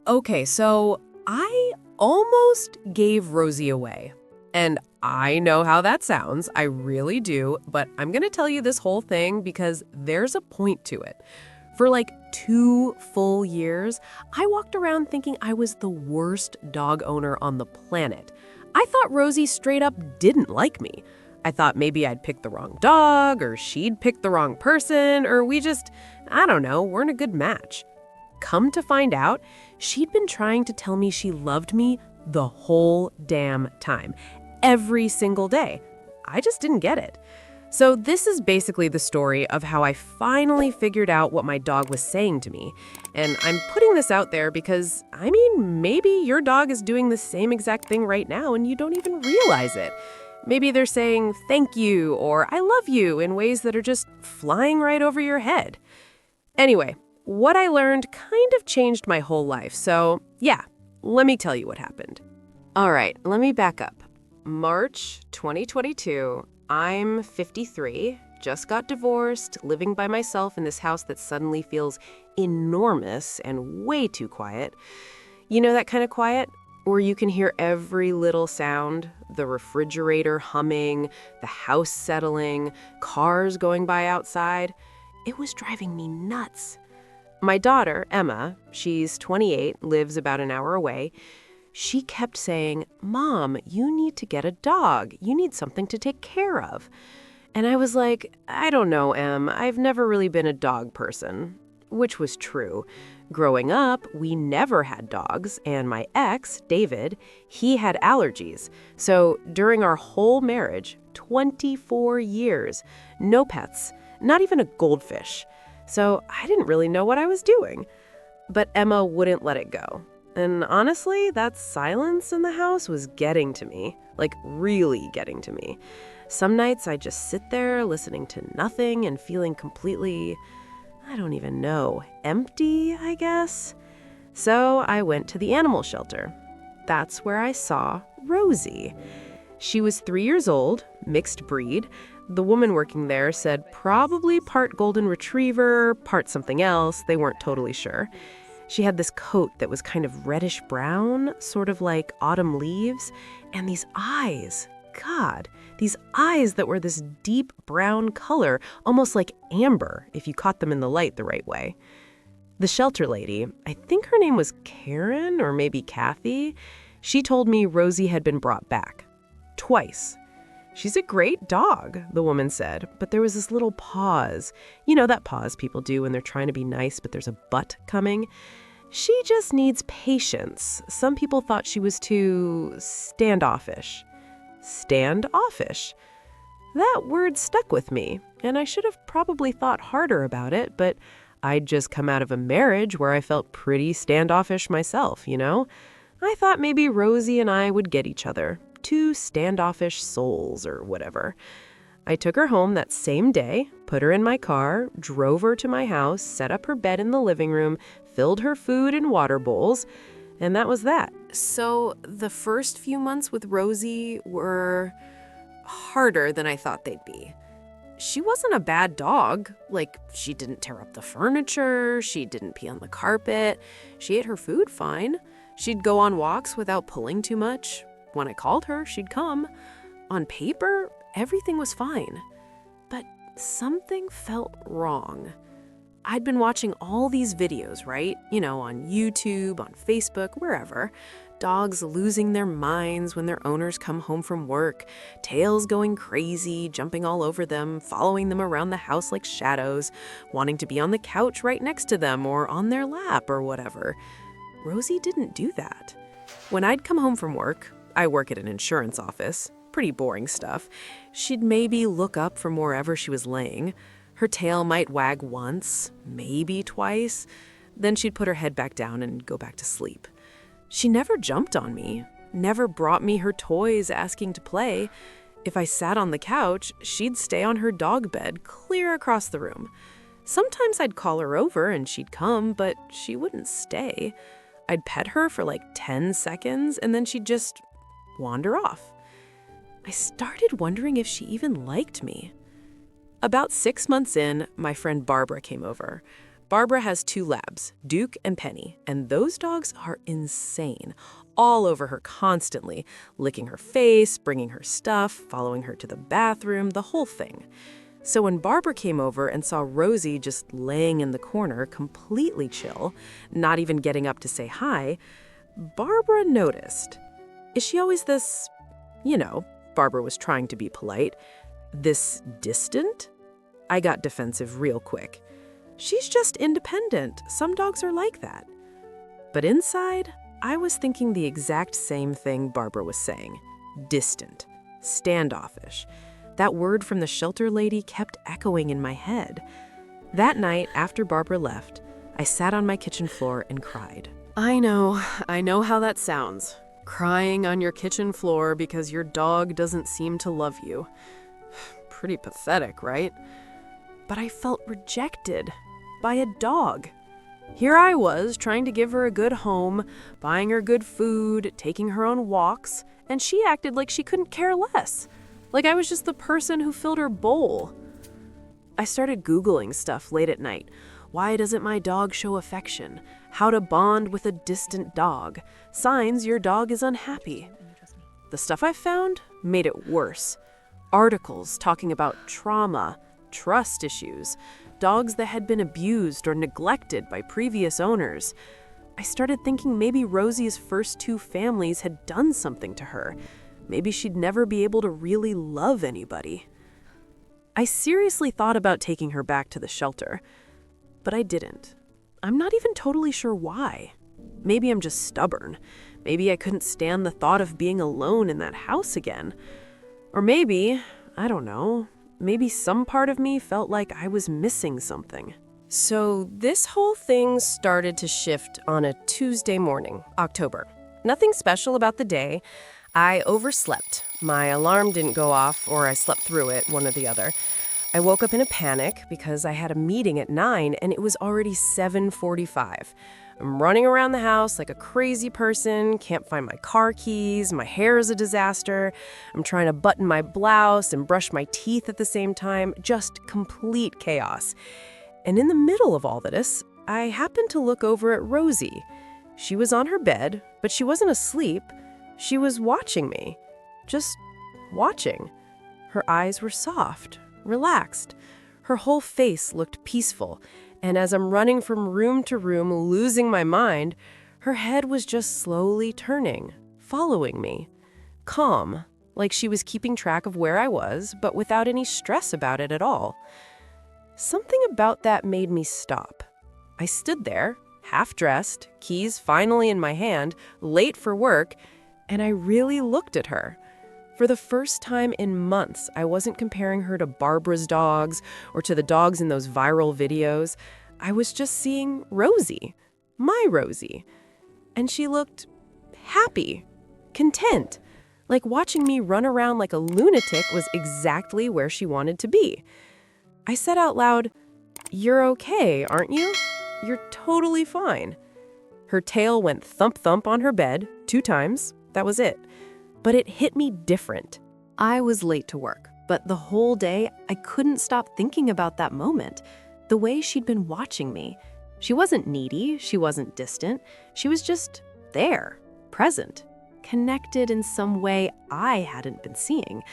Okay, so I almost gave Rosie away. And I know how that sounds. I really do. But I'm going to tell you this whole thing because there's a point to it. For like 2 full years, I walked around thinking I was the worst dog owner on the planet. I thought Rosie straight up didn't like me. I thought maybe I'd picked the wrong dog, or she'd picked the wrong person, or we just, I don't know, weren't a good match. Come to find out, she'd been trying to tell me she loved me the whole damn time. Every single day. I just didn't get it. So this is basically the story of how I finally figured out what my dog was saying to me. And I'm putting this out there because, maybe your dog is doing the same exact thing right now and you don't even realize it. Maybe they're saying thank you or I love you in ways that are just flying right over your head. Anyway, what I learned kind of changed my whole life. So yeah, let me tell you what happened. All right, let me back up. March 2022, I'm 53, just got divorced, living by myself in this house that suddenly feels enormous and way too quiet. You know that kind of quiet? Where you can hear every little sound, the refrigerator humming, the house settling, cars going by outside. It was driving me nuts. My daughter, Emma, she's 28, lives about an hour away. She kept saying, "Mom, you need to get a dog. You need something to take care of." And I was like, I don't know, Em. I've never really been a dog person. Which was true. Growing up, we never had dogs, and my ex, David, he had allergies. So during our whole marriage, 24 years, no pets, not even a goldfish. So I didn't really know what I was doing. But Emma wouldn't let it go. And honestly, that silence in the house was getting to me, like really getting to me. Some nights I just sit there listening to nothing and feeling completely, I don't even know, empty, I guess. So I went to the animal shelter. That's where I saw Rosie. She was 3 years old, mixed breed. The woman working there said probably part golden retriever, part something else. They weren't totally sure. She had this coat that was kind of reddish brown, sort of like autumn leaves, and these eyes. God, these eyes that were this deep brown color, almost like amber if you caught them in the light the right way. The shelter lady, I think her name was Karen or maybe Kathy, she told me Rosie had been brought back. Twice. "She's a great dog," the woman said, but there was this little pause. You know that pause people do when they're trying to be nice, but there's a but coming. "She just needs patience." Some people thought she was too standoffish. Standoffish. That word stuck with me, and I should have probably thought harder about it, but I'd just come out of a marriage where I felt pretty standoffish myself, you know? I thought maybe Rosie and I would get each other. 2 standoffish souls or whatever. I took her home that same day, put her in my car, drove her to my house, set up her bed in the living room, filled her food in water bowls, and that was that. So the first few months with Rosie were harder than I thought they'd be. She wasn't a bad dog. Like, she didn't tear up the furniture, she didn't pee on the carpet, she ate her food fine. She'd go on walks without pulling too much. When I called her, she'd come. On paper, everything was fine. But something felt wrong. I'd been watching all these videos, right? You know, on YouTube, on Facebook, wherever. Dogs losing their minds when their owners come home from work, tails going crazy, jumping all over them, following them around the house like shadows, wanting to be on the couch right next to them or on their lap or whatever. Rosie didn't do that. When I'd come home from work, I work at an insurance office, pretty boring stuff, she'd maybe look up from wherever she was laying. Her tail might wag once, maybe twice. Then she'd put her head back down and go back to sleep. She never jumped on me, never brought me her toys asking to play. If I sat on the couch, she'd stay on her dog bed clear across the room. Sometimes I'd call her over and she'd come, but she wouldn't stay. I'd pet her for like 10 seconds and then she'd just wander off. I started wondering if she even liked me. About 6 months in, my friend Barbara came over. Barbara has 2 labs, Duke and Penny, and those dogs are insane. All over her constantly, licking her face, bringing her stuff, following her to the bathroom, the whole thing. So when Barbara came over and saw Rosie just laying in the corner, completely chill, not even getting up to say hi, Barbara noticed. Is she always this, Barbara was trying to be polite, this distant? I got defensive real quick. She's just independent. Some dogs are like that. But inside, I was thinking the exact same thing Barbara was saying. Distant. Standoffish. That word from the shelter lady kept echoing in my head. That night, after Barbara left, I sat on my kitchen floor and cried. I know how that sounds. Crying on your kitchen floor because your dog doesn't seem to love you. Pretty pathetic, right? But I felt rejected by a dog. Here I was, trying to give her a good home, buying her good food, taking her on walks, and she acted like she couldn't care less. Like I was just the person who filled her bowl. I started Googling stuff late at night. Why doesn't my dog show affection? How to bond with a distant dog. Signs your dog is unhappy. The stuff I found made it worse. Articles talking about trauma, trust issues, dogs that had been abused or neglected by previous owners. I started thinking maybe Rosie's first 2 families had done something to her. Maybe she'd never be able to really love anybody. I seriously thought about taking her back to the shelter, but I didn't. I'm not even totally sure why. Maybe I'm just stubborn. Maybe I couldn't stand the thought of being alone in that house again. Or maybe, I don't know, maybe some part of me felt like I was missing something. So this whole thing started to shift on a Tuesday morning, October. Nothing special about the day. I overslept. My alarm didn't go off, or I slept through it, one or the other. I woke up in a panic because I had a meeting at 9 and it was already 7:45. I'm running around the house like a crazy person, can't find my car keys, my hair is a disaster. I'm trying to button my blouse and brush my teeth at the same time, just complete chaos. And in the middle of all this, I happened to look over at Rosie. She was on her bed, but she wasn't asleep. She was watching me. Just watching. Her eyes were soft, relaxed. Her whole face looked peaceful. And as I'm running from room to room, losing my mind, her head was just slowly turning, following me. Calm, like she was keeping track of where I was, but without any stress about it at all. Something about that made me stop. I stood there, half-dressed, keys finally in my hand, late for work, and I really looked at her. For the first time in months, I wasn't comparing her to Barbara's dogs or to the dogs in those viral videos. I was just seeing Rosie, my Rosie. And she looked happy, content, like watching me run around like a lunatic was exactly where she wanted to be. I said out loud, "You're okay, aren't you? You're totally fine." Her tail went thump-thump on her bed 2 times. That was it. But it hit me different. I was late to work, but the whole day I couldn't stop thinking about that moment, the way she'd been watching me. She wasn't needy, she wasn't distant, she was just there, present, connected in some way I hadn't been seeing.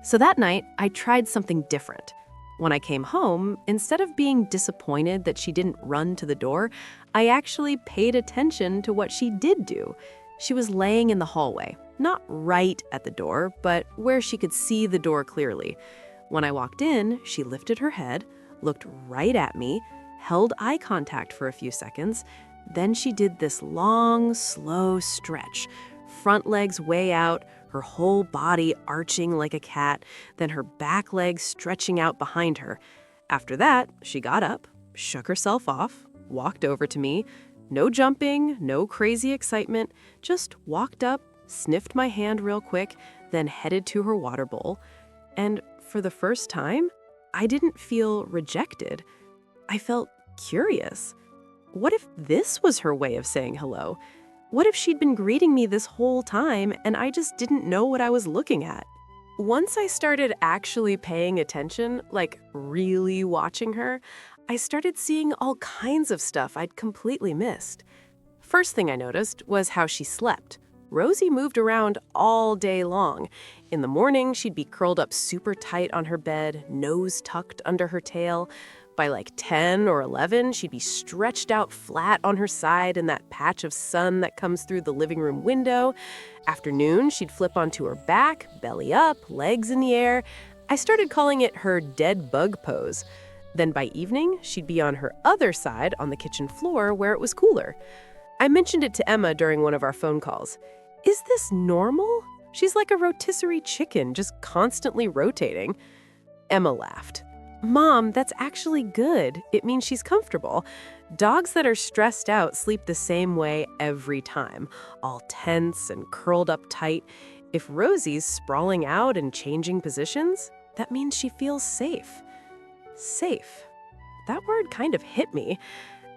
So that night, I tried something different. When I came home, instead of being disappointed that she didn't run to the door, I actually paid attention to what she did do. She was laying in the hallway, not right at the door, but where she could see the door clearly. When I walked in, she lifted her head, looked right at me, held eye contact for a few seconds. Then she did this long, slow stretch, front legs way out, her whole body arching like a cat, then her back legs stretching out behind her. After that, she got up, shook herself off, walked over to me. No jumping, no crazy excitement, just walked up, sniffed my hand real quick, then headed to her water bowl. And for the first time, I didn't feel rejected. I felt curious. What if this was her way of saying hello? What if she'd been greeting me this whole time and I just didn't know what I was looking at? Once I started actually paying attention, like really watching her, I started seeing all kinds of stuff I'd completely missed. First thing I noticed was how she slept. Rosie moved around all day long. In the morning, she'd be curled up super tight on her bed, nose tucked under her tail. By like 10 or 11, she'd be stretched out flat on her side in that patch of sun that comes through the living room window. Afternoon, she'd flip onto her back, belly up, legs in the air. I started calling it her dead bug pose. Then by evening, she'd be on her other side on the kitchen floor where it was cooler. I mentioned it to Emma during one of our phone calls. Is this normal? She's like a rotisserie chicken, just constantly rotating. Emma laughed. Mom, that's actually good. It means she's comfortable. Dogs that are stressed out sleep the same way every time, all tense and curled up tight. If Rosie's sprawling out and changing positions, that means she feels safe. Safe. That word kind of hit me.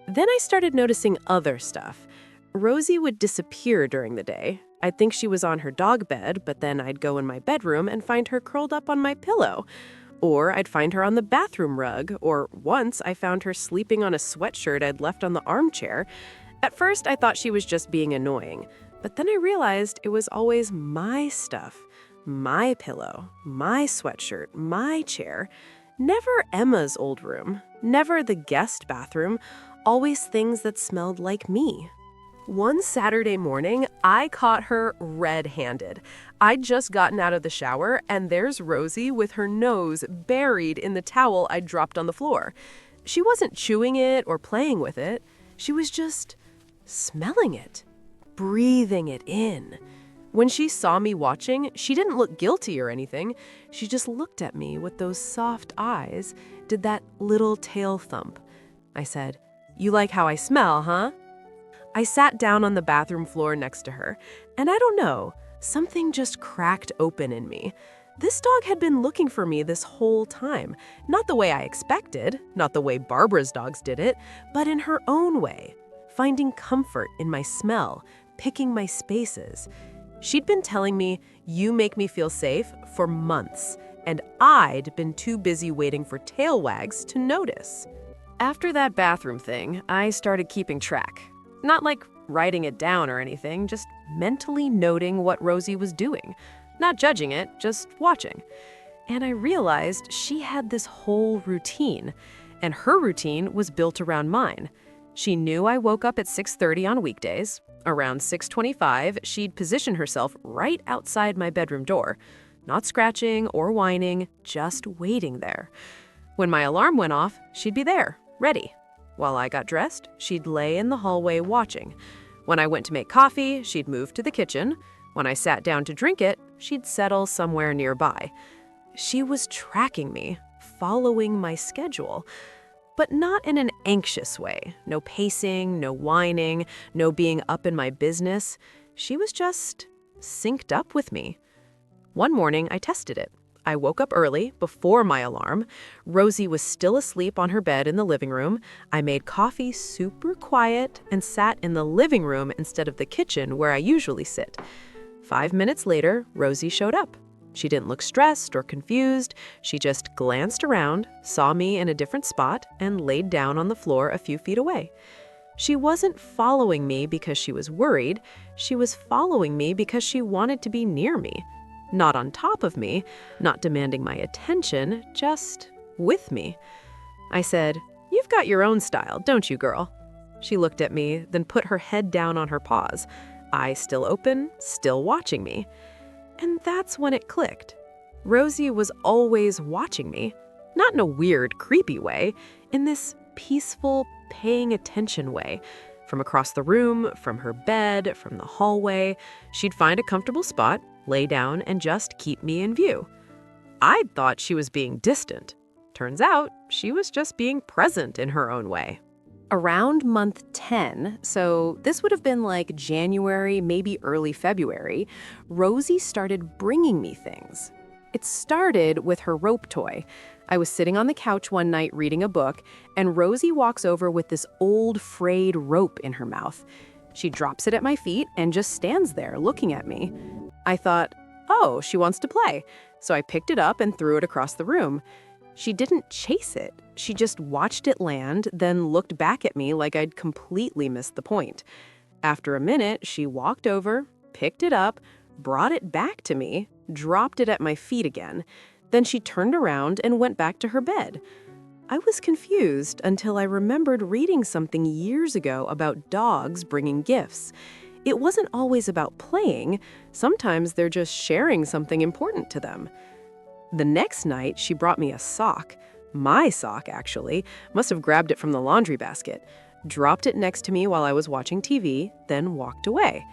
Then I started noticing other stuff. Rosie would disappear during the day. I'd think she was on her dog bed, but then I'd go in my bedroom and find her curled up on my pillow. Or I'd find her on the bathroom rug, or once I found her sleeping on a sweatshirt I'd left on the armchair. At first, I thought she was just being annoying, but then I realized it was always my stuff. My pillow, my sweatshirt, my chair. Never Emma's old room, never the guest bathroom, always things that smelled like me. One Saturday morning, I caught her red-handed. I'd just gotten out of the shower, and there's Rosie with her nose buried in the towel I'd dropped on the floor. She wasn't chewing it or playing with it. She was just smelling it, breathing it in. When she saw me watching, she didn't look guilty or anything. She just looked at me with those soft eyes, did that little tail thump. I said, "You like how I smell, huh?" I sat down on the bathroom floor next to her, and I don't know, something just cracked open in me. This dog had been looking for me this whole time, not the way I expected, not the way Barbara's dogs did it, but in her own way, finding comfort in my smell, picking my spaces. She'd been telling me, "You make me feel safe," for months, and I'd been too busy waiting for tail wags to notice. After that bathroom thing, I started keeping track. Not like writing it down or anything, just mentally noting what Rosie was doing. Not judging it, just watching. And I realized she had this whole routine, and her routine was built around mine. She knew I woke up at 6:30 on weekdays. Around 6:25, she'd position herself right outside my bedroom door, not scratching or whining, just waiting there. When my alarm went off, she'd be there, ready. While I got dressed, she'd lay in the hallway watching. When I went to make coffee, she'd move to the kitchen. When I sat down to drink it, she'd settle somewhere nearby. She was tracking me, following my schedule, but not in an anxious way. No pacing, no whining, no being up in my business. She was just synced up with me. One morning, I tested it. I woke up early, before my alarm. Rosie was still asleep on her bed in the living room. I made coffee super quiet and sat in the living room instead of the kitchen where I usually sit. 5 minutes later, Rosie showed up. She didn't look stressed or confused. She just glanced around, saw me in a different spot, and laid down on the floor a few feet away. She wasn't following me because she was worried. She was following me because she wanted to be near me. Not on top of me, not demanding my attention, just with me. I said, "You've got your own style, don't you, girl?" She looked at me, then put her head down on her paws, eyes still open, still watching me. And that's when it clicked. Rosie was always watching me, not in a weird, creepy way, in this peaceful, paying attention way. From across the room, from her bed, from the hallway, she'd find a comfortable spot, lay down, and just keep me in view. I'd thought she was being distant. Turns out, she was just being present in her own way. Around month 10, so this would have been like January, maybe early February, Rosie started bringing me things. It started with her rope toy. I was sitting on the couch one night reading a book, and Rosie walks over with this old frayed rope in her mouth. She drops it at my feet and just stands there looking at me. I thought, oh, she wants to play. So I picked it up and threw it across the room. She didn't chase it. She just watched it land, then looked back at me like I'd completely missed the point. After a minute, she walked over, picked it up, brought it back to me, dropped it at my feet again. Then she turned around and went back to her bed. I was confused until I remembered reading something years ago about dogs bringing gifts. It wasn't always about playing. Sometimes they're just sharing something important to them. The next night, she brought me a sock. My sock, actually. Must have grabbed it from the laundry basket. Dropped it next to me while I was watching TV, then walked away.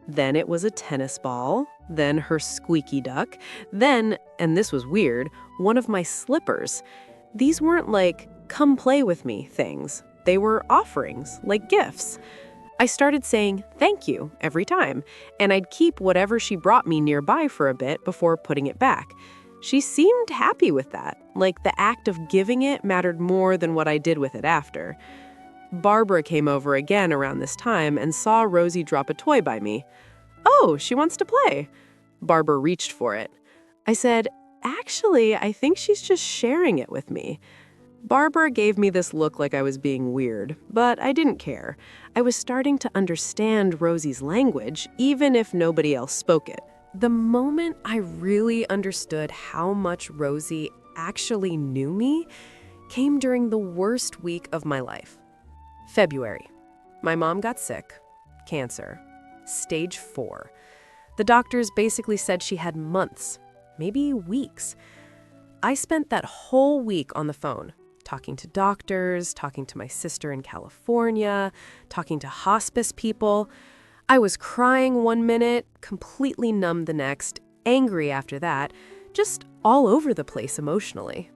Then it was a tennis ball, then her squeaky duck, then, and this was weird, one of my slippers. These weren't like, come play with me things. They were offerings, like gifts. I started saying thank you every time, and I'd keep whatever she brought me nearby for a bit before putting it back. She seemed happy with that, like the act of giving it mattered more than what I did with it after. Barbara came over again around this time and saw Rosie drop a toy by me. Oh, she wants to play. Barbara reached for it. I said, actually, I think she's just sharing it with me. Barbara gave me this look like I was being weird, but I didn't care. I was starting to understand Rosie's language, even if nobody else spoke it. The moment I really understood how much Rosie actually knew me came during the worst week of my life. February. My mom got sick. Cancer. Stage 4. The doctors basically said she had months, maybe weeks. I spent that whole week on the phone, talking to doctors, talking to my sister in California, talking to hospice people. I was crying one minute, completely numb the next, angry after that, just all over the place emotionally.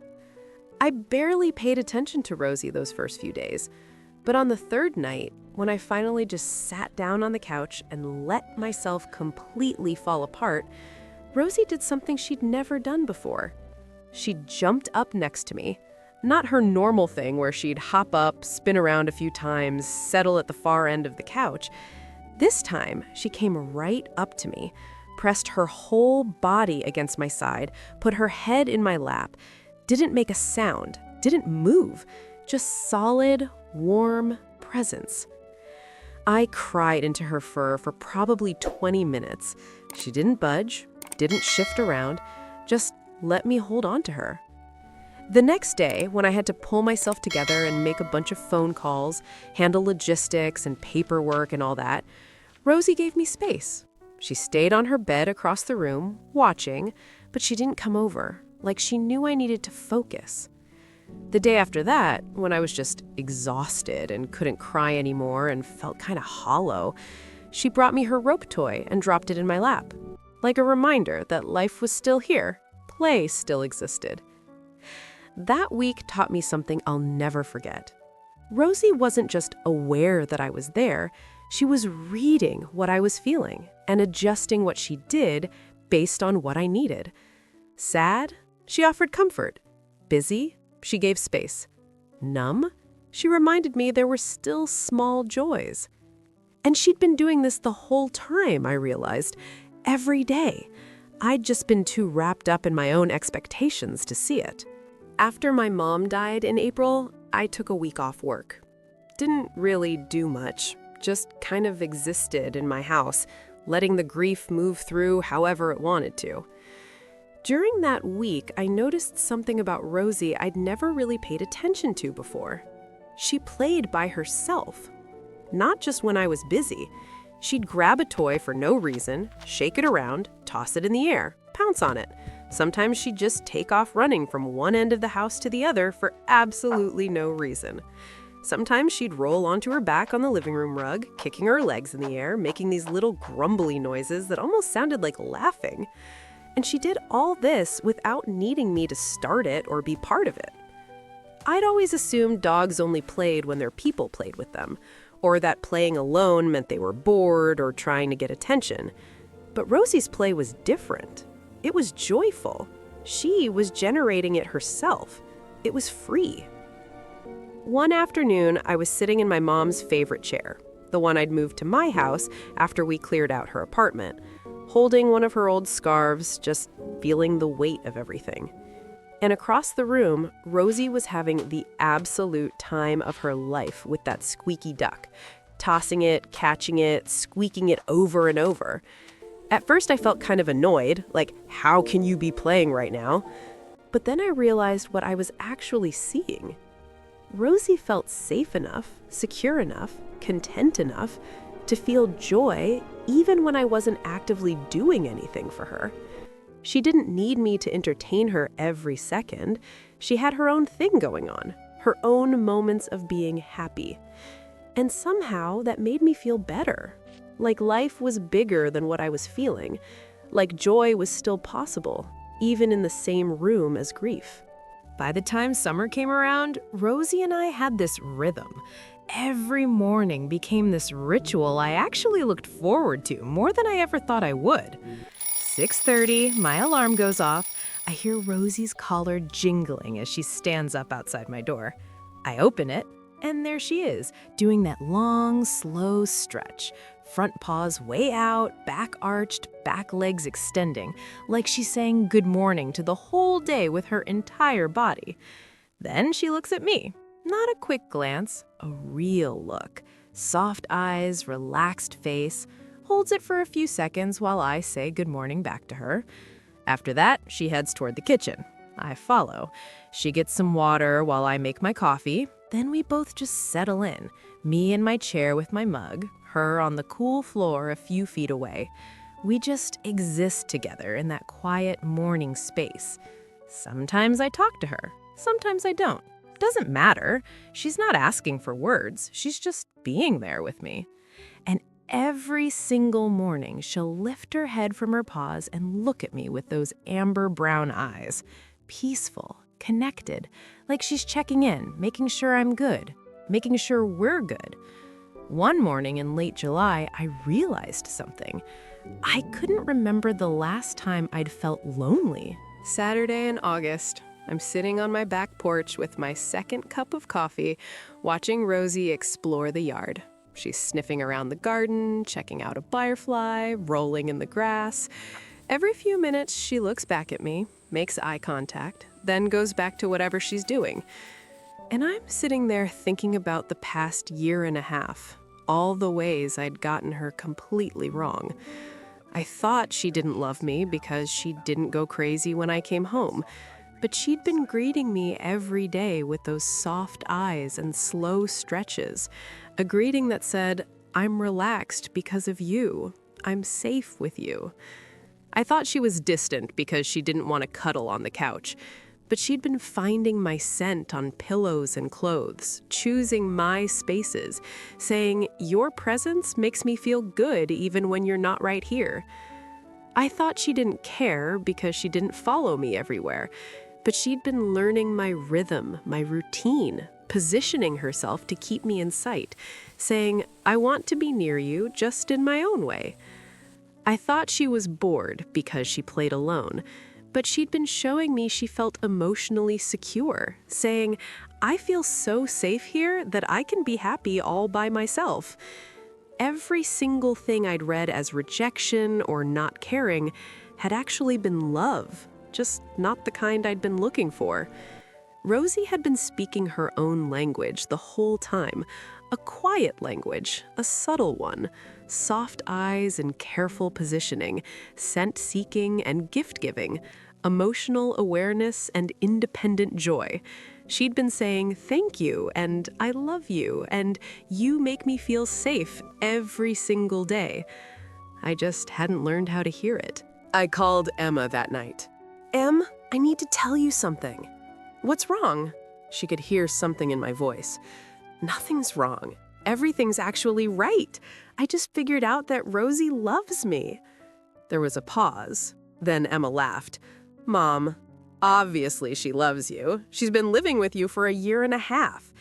I barely paid attention to Rosie those first few days, but on the third night, when I finally just sat down on the couch and let myself completely fall apart, Rosie did something she'd never done before. She jumped up next to me. Not her normal thing where she'd hop up, spin around a few times, settle at the far end of the couch. This time, she came right up to me, pressed her whole body against my side, put her head in my lap, didn't make a sound, didn't move, just solid, warm presence. I cried into her fur for probably 20 minutes. She didn't budge, didn't shift around, just let me hold on to her. The next day, when I had to pull myself together and make a bunch of phone calls, handle logistics and paperwork and all that, Rosie gave me space. She stayed on her bed across the room, watching, but she didn't come over, like she knew I needed to focus. The day after that, when I was just exhausted and couldn't cry anymore and felt kind of hollow, she brought me her rope toy and dropped it in my lap, like a reminder that life was still here, play still existed. That week taught me something I'll never forget. Rosie wasn't just aware that I was there, she was reading what I was feeling and adjusting what she did based on what I needed. Sad? She offered comfort. Busy? She gave space. Numb? She reminded me there were still small joys. And she'd been doing this the whole time, I realized, every day. I'd just been too wrapped up in my own expectations to see it. After my mom died in April, I took a week off work. Didn't really do much, just kind of existed in my house, letting the grief move through however it wanted to. During that week, I noticed something about Rosie I'd never really paid attention to before. She played by herself. Not just when I was busy. She'd grab a toy for no reason, shake it around, toss it in the air, pounce on it. Sometimes she'd just take off running from one end of the house to the other for absolutely no reason. Sometimes she'd roll onto her back on the living room rug, kicking her legs in the air, making these little grumbly noises that almost sounded like laughing. And she did all this without needing me to start it or be part of it. I'd always assumed dogs only played when their people played with them, or that playing alone meant they were bored or trying to get attention. But Rosie's play was different. It was joyful. She was generating it herself. It was free. One afternoon, I was sitting in my mom's favorite chair, the one I'd moved to my house after we cleared out her apartment, holding one of her old scarves, just feeling the weight of everything. And across the room, Rosie was having the absolute time of her life with that squeaky duck, tossing it, catching it, squeaking it over and over. At first, I felt kind of annoyed, like, how can you be playing right now? But then I realized what I was actually seeing. Rosie felt safe enough, secure enough, content enough to feel joy even when I wasn't actively doing anything for her. She didn't need me to entertain her every second. She had her own thing going on, her own moments of being happy. And somehow that made me feel better, like life was bigger than what I was feeling, like joy was still possible, even in the same room as grief. By the time summer came around, Rosie and I had this rhythm. Every morning became this ritual I actually looked forward to more than I ever thought I would. 6:30, my alarm goes off. I hear Rosie's collar jingling as she stands up outside my door. I open it, and there she is, doing that long, slow stretch. Front paws way out, back arched, back legs extending, like she's saying good morning to the whole day with her entire body. Then she looks at me. Not a quick glance, a real look. Soft eyes, relaxed face. Holds it for a few seconds while I say good morning back to her. After that, she heads toward the kitchen. I follow. She gets some water while I make my coffee. Then we both just settle in, me in my chair with my mug, her on the cool floor a few feet away. We just exist together in that quiet morning space. Sometimes I talk to her, sometimes I don't. Doesn't matter. She's not asking for words. She's just being there with me. And every single morning, she'll lift her head from her paws and look at me with those amber brown eyes. Peaceful, connected, like she's checking in, making sure I'm good, making sure we're good. One morning in late July, I realized something. I couldn't remember the last time I'd felt lonely. Saturday in August. I'm sitting on my back porch with my second cup of coffee, watching Rosie explore the yard. She's sniffing around the garden, checking out a firefly, rolling in the grass. Every few minutes, she looks back at me, makes eye contact, then goes back to whatever she's doing. And I'm sitting there thinking about the past year and a half, all the ways I'd gotten her completely wrong. I thought she didn't love me because she didn't go crazy when I came home. But she'd been greeting me every day with those soft eyes and slow stretches, a greeting that said, I'm relaxed because of you. I'm safe with you. I thought she was distant because she didn't want to cuddle on the couch, but she'd been finding my scent on pillows and clothes, choosing my spaces, saying, your presence makes me feel good even when you're not right here. I thought she didn't care because she didn't follow me everywhere. But she'd been learning my rhythm, my routine, positioning herself to keep me in sight, saying, I want to be near you just in my own way. I thought she was bored because she played alone, but she'd been showing me she felt emotionally secure, saying, I feel so safe here that I can be happy all by myself. Every single thing I'd read as rejection or not caring had actually been love. Just not the kind I'd been looking for. Rosie had been speaking her own language the whole time, a quiet language, a subtle one, soft eyes and careful positioning, scent-seeking and gift-giving, emotional awareness and independent joy. She'd been saying thank you and I love you and you make me feel safe every single day. I just hadn't learned how to hear it. I called Emma that night. Em, I need to tell you something. What's wrong? She could hear something in my voice. Nothing's wrong. Everything's actually right. I just figured out that Rosie loves me. There was a pause. Then Emma laughed. Mom, obviously she loves you. She's been living with you for a year and a half.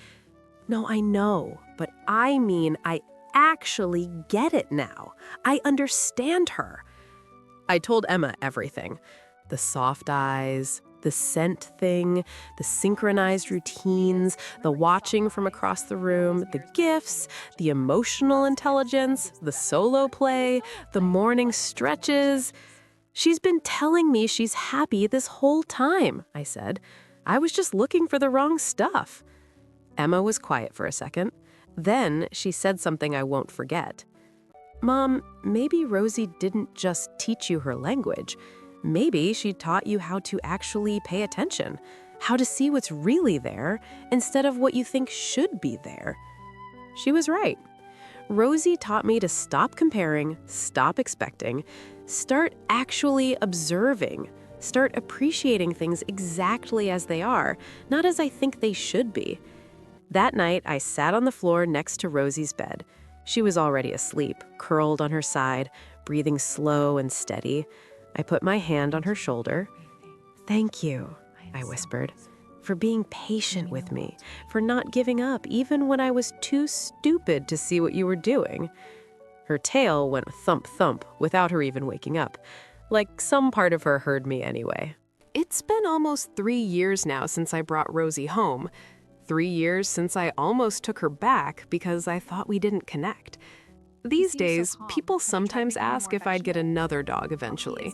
No, I know, but I mean I actually get it now. I understand her. I told Emma everything. The soft eyes, the scent thing, the synchronized routines, the watching from across the room, the gifts, the emotional intelligence, the solo play, the morning stretches. She's been telling me she's happy this whole time, I said. I was just looking for the wrong stuff. Emma was quiet for a second. Then she said something I won't forget. Mom, maybe Rosie didn't just teach you her language. Maybe she taught you how to actually pay attention, how to see what's really there instead of what you think should be there. She was right. Rosie taught me to stop comparing, stop expecting, start actually observing, start appreciating things exactly as they are, not as I think they should be. That night, I sat on the floor next to Rosie's bed. She was already asleep, curled on her side, breathing slow and steady. I put my hand on her shoulder. "Thank you," I whispered, "for being patient with me, for not giving up even when I was too stupid to see what you were doing." Her tail went thump thump without her even waking up, like some part of her heard me anyway. It's been almost 3 years now since I brought Rosie home. 3 years since I almost took her back because I thought we didn't connect. These days, people sometimes ask if I'd get another dog eventually.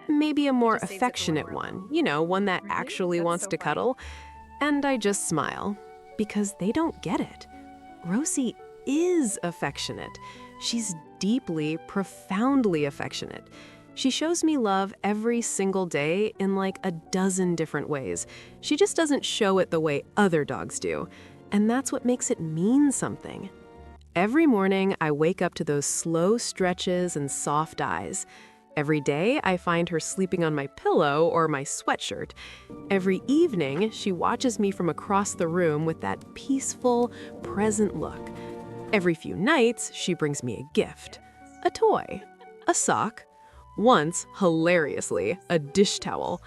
Maybe a more affectionate one, one that actually wants to cuddle. And I just smile, because they don't get it. Rosie is affectionate. She's deeply, profoundly affectionate. She shows me love every single day in like a dozen different ways. She just doesn't show it the way other dogs do. And that's what makes it mean something. Every morning, I wake up to those slow stretches and soft eyes. Every day, I find her sleeping on my pillow or my sweatshirt. Every evening, she watches me from across the room with that peaceful, present look. Every few nights, she brings me a gift. A toy. A sock. Once, hilariously, a dish towel.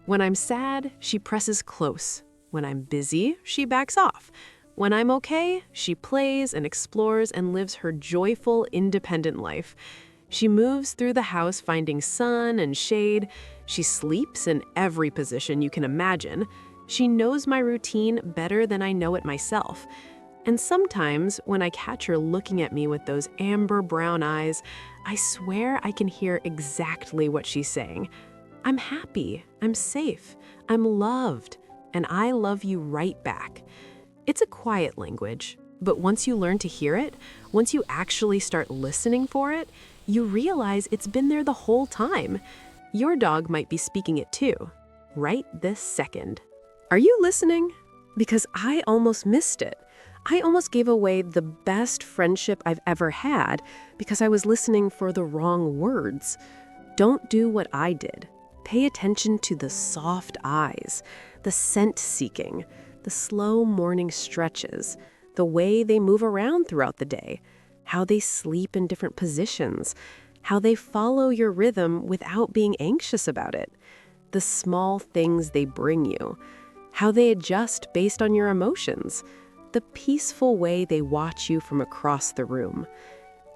When I'm sad, she presses close. When I'm busy, she backs off. When I'm okay, she plays and explores and lives her joyful, independent life. She moves through the house finding sun and shade. She sleeps in every position you can imagine. She knows my routine better than I know it myself. And sometimes, when I catch her looking at me with those amber brown eyes, I swear I can hear exactly what she's saying. I'm happy, I'm safe, I'm loved, and I love you right back. It's a quiet language, but once you learn to hear it, once you actually start listening for it, you realize it's been there the whole time. Your dog might be speaking it too, right this second. Are you listening? Because I almost missed it. I almost gave away the best friendship I've ever had because I was listening for the wrong words. Don't do what I did. Pay attention to the soft eyes, the scent seeking, the slow morning stretches, the way they move around throughout the day, how they sleep in different positions, how they follow your rhythm without being anxious about it, the small things they bring you, how they adjust based on your emotions, the peaceful way they watch you from across the room,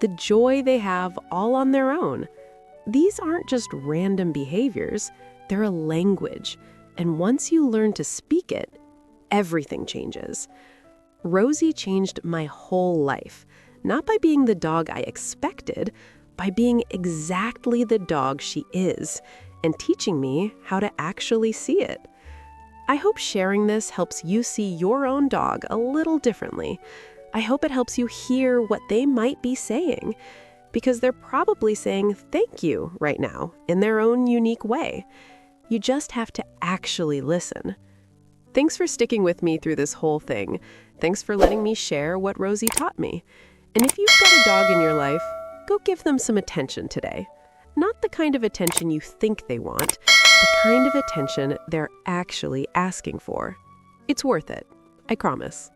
the joy they have all on their own. These aren't just random behaviors, they're a language, and once you learn to speak it, everything changes. Rosie changed my whole life, not by being the dog I expected, by being exactly the dog she is, and teaching me how to actually see it. I hope sharing this helps you see your own dog a little differently. I hope it helps you hear what they might be saying, because they're probably saying thank you right now in their own unique way. You just have to actually listen. Thanks for sticking with me through this whole thing. Thanks for letting me share what Rosie taught me. And if you've got a dog in your life, go give them some attention today. Not the kind of attention you think they want, the kind of attention they're actually asking for. It's worth it, I promise.